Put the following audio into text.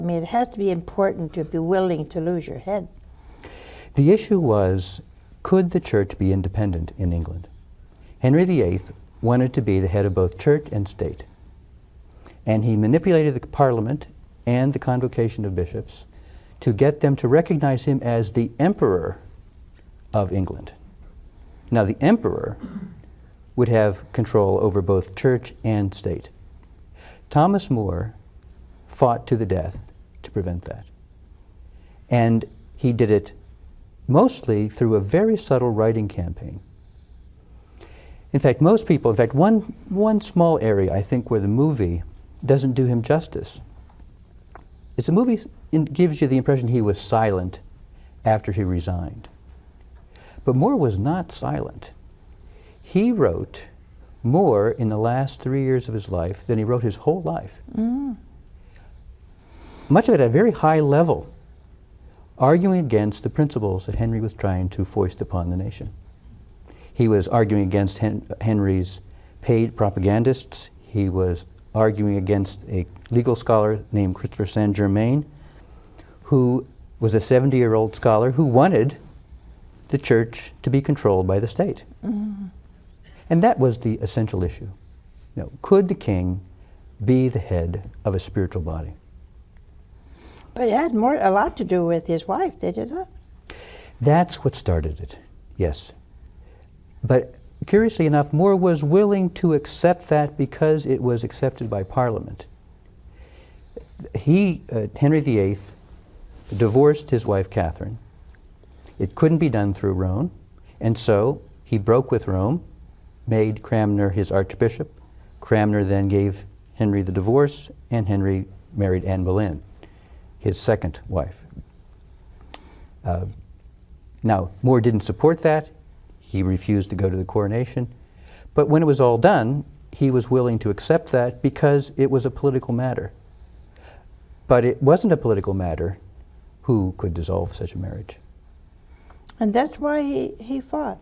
I mean, it has to be important to be willing to lose your head. The issue was, could the church be independent in England? Henry VIII wanted to be the head of both church and state. And he manipulated the parliament and the convocation of bishops to get them to recognize him as the emperor of England. Now, the emperor would have control over both church and state. Thomas More fought to the death to prevent that. And he did it mostly through a very subtle writing campaign. In fact, most people, in fact, one small area, I think, where the movie doesn't do him justice, is the movie gives you the impression he was silent after he resigned. But More was not silent. He wrote more in the last 3 years of his life than he wrote his whole life. Mm. Much of it at a very high level, arguing against the principles that Henry was trying to foist upon the nation. He was arguing against Henry's paid propagandists. He was arguing against a legal scholar named Christopher Saint Germain, who was a 70-year-old scholar who wanted the church to be controlled by the state. Mm. And that was the essential issue. You know, could the king be the head of a spiritual body? But it had a lot to do with his wife, did it not? That's what started it, yes. But curiously enough, More was willing to accept that because it was accepted by Parliament. Henry VIII, divorced his wife Catherine. It couldn't be done through Rome, and so he broke with Rome, made Cranmer his archbishop. Cranmer then gave Henry the divorce, and Henry married Anne Boleyn, his second wife. Now, More didn't support that. He refused to go to the coronation. But when it was all done, he was willing to accept that because it was a political matter. But it wasn't a political matter who could dissolve such a marriage. And that's why he fought.